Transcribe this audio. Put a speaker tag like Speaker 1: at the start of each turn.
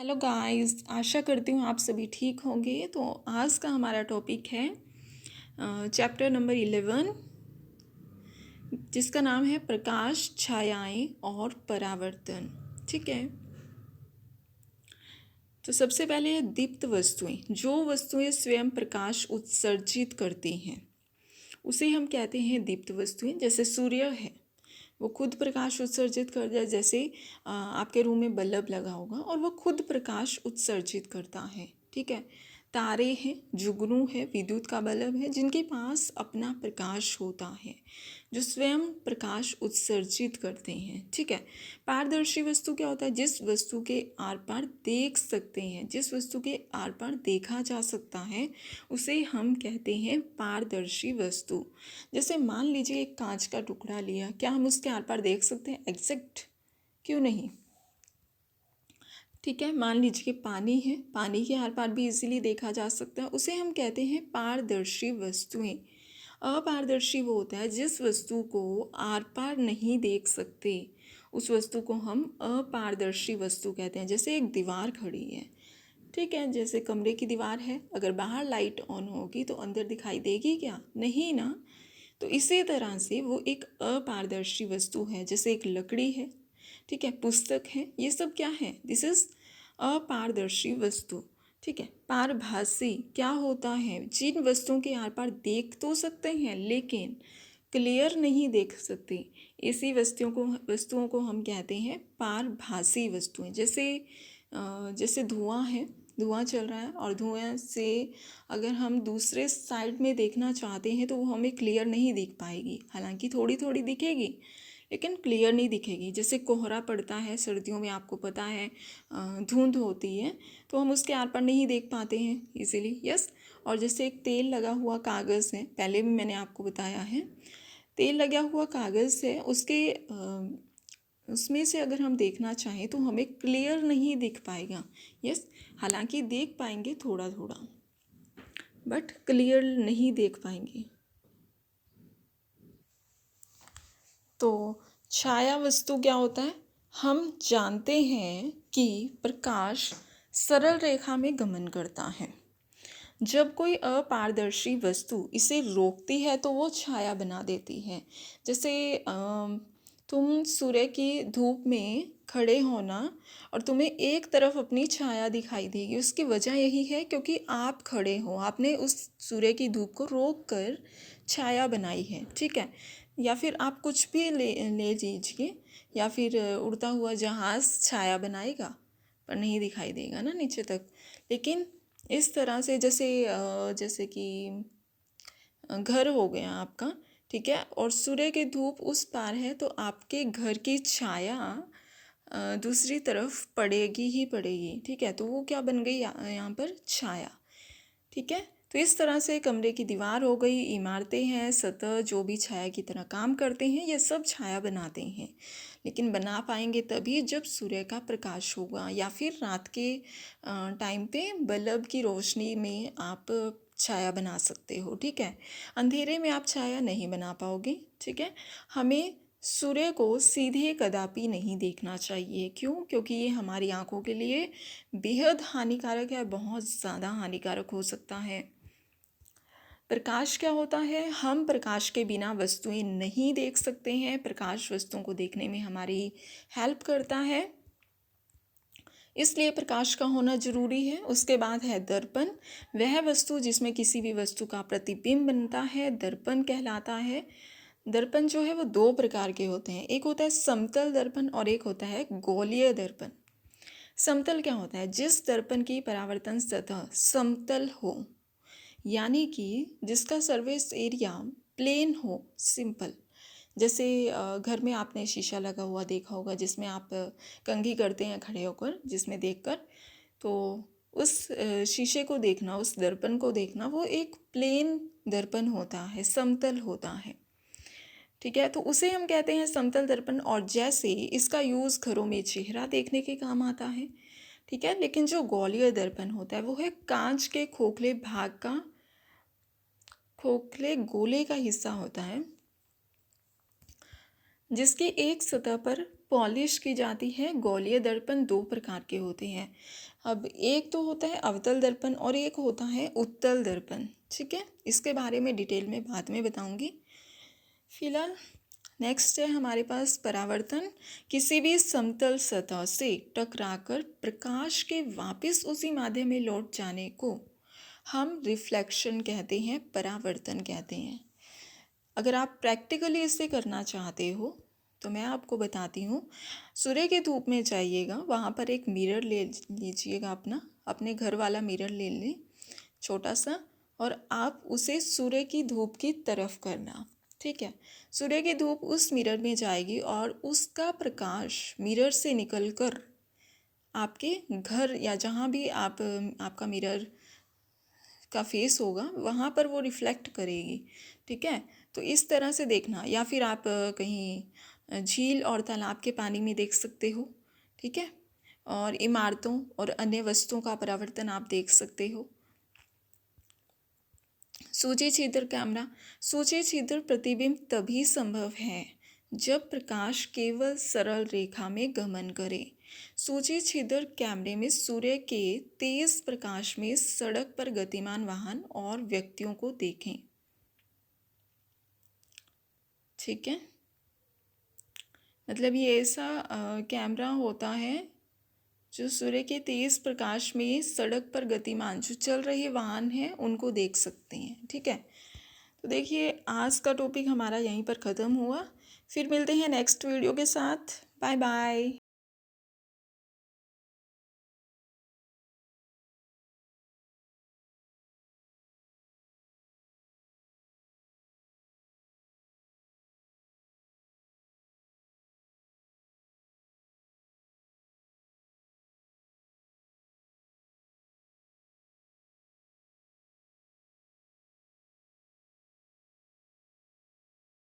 Speaker 1: Hello guys, आशा करती हूँ आप सभी ठीक होंगे। तो आज का हमारा टॉपिक है चैप्टर नंबर 11, जिसका नाम है प्रकाश, छायाएं और परावर्तन। ठीक है। तो सबसे पहले है दीप्त वस्तुएं। जो वस्तुएं स्वयं प्रकाश उत्सर्जित करती हैं उसे हम कहते हैं दीप्त वस्तुएं। जैसे सूर्य है, वो खुद प्रकाश उत्सर्जित कर दे। जैसे आपके रूम में बल्ब लगा होगा और वो खुद प्रकाश उत्सर्जित करता है। ठीक है। तारे हैं, जुगनू है, विद्युत का बल्ब है, जिनके पास अपना प्रकाश होता है, जो स्वयं प्रकाश उत्सर्जित करते हैं। ठीक है। पारदर्शी वस्तु क्या होता है? जिस वस्तु के आर पार देख सकते हैं, जिस वस्तु के आर पार देखा जा सकता है, उसे हम कहते हैं पारदर्शी वस्तु। जैसे मान लीजिए एक कांच का टुकड़ा लिया, क्या हम उसके आर पार देख सकते हैं? एग्जैक्ट क्यों नहीं? ठीक है। मान लीजिए कि पानी है, पानी के आर पार भी इजीली देखा जा सकता है, उसे हम कहते हैं पारदर्शी वस्तुएं। अपारदर्शी वो होता है जिस वस्तु को आर पार नहीं देख सकते, उस वस्तु को हम अपारदर्शी वस्तु कहते हैं। जैसे एक दीवार खड़ी है, ठीक है, जैसे कमरे की दीवार है, अगर बाहर लाइट ऑन होगी तो अंदर दिखाई देगी क्या? नहीं ना। तो इसी तरह से वो एक अपारदर्शी वस्तु है। जैसे एक लकड़ी है, ठीक है, पुस्तक है, ये सब क्या है? दिस इज अपारदर्शी वस्तु। ठीक है। पारभासी क्या होता है? जिन वस्तुओं के आर पार देख तो सकते हैं लेकिन क्लियर नहीं देख सकते, ऐसी वस्तुओं को हम कहते हैं पारभासी वस्तुएं। जैसे धुआं है, धुआं चल रहा है और धुआं से अगर हम दूसरे साइड में देखना चाहते हैं तो वो हमें क्लियर नहीं दिख पाएगी। हालांकि थोड़ी थोड़ी दिखेगी लेकिन क्लियर नहीं दिखेगी। जैसे कोहरा पड़ता है सर्दियों में, आपको पता है, धुंध होती है तो हम उसके आर पार नहीं देख पाते हैं इजीली। यस। और जैसे एक तेल लगा हुआ कागज़ है, पहले भी मैंने आपको बताया है, तेल लगा हुआ कागज़ है, उसमें से अगर हम देखना चाहें तो हमें क्लियर नहीं दिख पाएगा। यस। हालांकि देख पाएंगे थोड़ा थोड़ा, बट क्लियर नहीं देख पाएंगे। तो छाया वस्तु क्या होता है? हम जानते हैं कि प्रकाश सरल रेखा में गमन करता है। जब कोई अपारदर्शी वस्तु इसे रोकती है तो वो छाया बना देती है। जैसे तुम सूर्य की धूप में खड़े होना और तुम्हें एक तरफ अपनी छाया दिखाई देगी। उसकी वजह यही है क्योंकि आप खड़े हो, आपने उस सूर्य की धूप को रोक कर छाया बनाई है। ठीक है। या फिर आप कुछ भी ले ले लीजिए, या फिर उड़ता हुआ जहाज़ छाया बनाएगा पर नहीं दिखाई देगा ना नीचे तक। लेकिन इस तरह से जैसे कि घर हो गया आपका, ठीक है, और सूर्य की धूप उस पार है तो आपके घर की छाया दूसरी तरफ पड़ेगी ही पड़ेगी। ठीक है। तो वो क्या बन गई यहाँ पर? छाया। ठीक है। तो इस तरह से कमरे की दीवार हो गई, इमारतें हैं, सतह, जो भी छाया की तरह काम करते हैं, ये सब छाया बनाते हैं। लेकिन बना पाएंगे तभी जब सूर्य का प्रकाश होगा, या फिर रात के टाइम पे बल्ब की रोशनी में आप छाया बना सकते हो। ठीक है। अंधेरे में आप छाया नहीं बना पाओगे। ठीक है। हमें सूर्य को सीधे कदापि नहीं देखना चाहिए। क्यों? क्योंकि ये हमारी आंखों के लिए बेहद हानिकारक है, बहुत ज़्यादा हानिकारक हो सकता है। प्रकाश क्या होता है? हम प्रकाश के बिना वस्तुएं नहीं देख सकते हैं। प्रकाश वस्तुओं को देखने में हमारी हेल्प करता है, इसलिए प्रकाश का होना जरूरी है। उसके बाद है दर्पण। वह वस्तु जिसमें किसी भी वस्तु का प्रतिबिंब बनता है दर्पण कहलाता है। दर्पण जो है वो दो प्रकार के होते हैं, एक होता है समतल दर्पण और एक होता है गोलीय दर्पण। समतल क्या होता है? जिस दर्पण की परावर्तन सतह समतल हो, यानी कि जिसका सरफेस एरिया प्लेन हो, सिंपल। जैसे घर में आपने शीशा लगा हुआ देखा होगा, जिसमें आप कंघी करते हैं खड़े होकर, जिसमें देखकर, तो उस शीशे को देखना, उस दर्पण को देखना, वो एक प्लेन दर्पण होता है, समतल होता है। ठीक है। तो उसे हम कहते हैं समतल दर्पण। और जैसे इसका यूज़ घरों में चेहरा देखने के काम आता है। ठीक है। लेकिन जो गोलीय दर्पण होता है वो है कांच के खोखले गोले का हिस्सा होता है, जिसकी एक सतह पर पॉलिश की जाती है। गोलीय दर्पण दो प्रकार के होते हैं। अब एक तो होता है अवतल दर्पण और एक होता है उत्तल दर्पण। ठीक है, इसके बारे में डिटेल में बाद में बताऊंगी। फिलहाल नेक्स्ट है हमारे पास परावर्तन। किसी भी समतल सतह से टकराकर प्रकाश के वापस उसी माध्यम में लौट जाने को हम रिफ्लेक्शन कहते हैं, परावर्तन कहते हैं। अगर आप प्रैक्टिकली इसे करना चाहते हो तो मैं आपको बताती हूँ। सूर्य की धूप में जाइएगा, वहाँ पर एक मिरर ले लीजिएगा, अपने घर वाला मिरर ले लें छोटा सा, और आप उसे सूर्य की धूप की तरफ करना। ठीक है, सूर्य की धूप उस मिरर में जाएगी और उसका प्रकाश मिरर से निकलकर आपके घर या जहाँ भी आपका मिरर का फेस होगा वहाँ पर वो रिफ्लेक्ट करेगी। ठीक है, तो इस तरह से देखना। या फिर आप कहीं झील और तालाब के पानी में देख सकते हो। ठीक है, और इमारतों और अन्य वस्तुओं का परावर्तन आप देख सकते हो। सूची छिद्र कैमरा। सूची छिद्र प्रतिबिंब तभी संभव है जब प्रकाश केवल सरल रेखा में गमन करे। सूची छिद्र कैमरे में सूर्य के तेज प्रकाश में सड़क पर गतिमान वाहन और व्यक्तियों को देखें। ठीक है, मतलब ये ऐसा कैमरा होता है जो सूर्य के तेज प्रकाश में सड़क पर गतिमान जो चल रहे वाहन हैं उनको देख सकते हैं। ठीक है, तो देखिए आज का टॉपिक हमारा यहीं पर ख़त्म हुआ। फिर मिलते हैं नेक्स्ट वीडियो के साथ। Bye bye.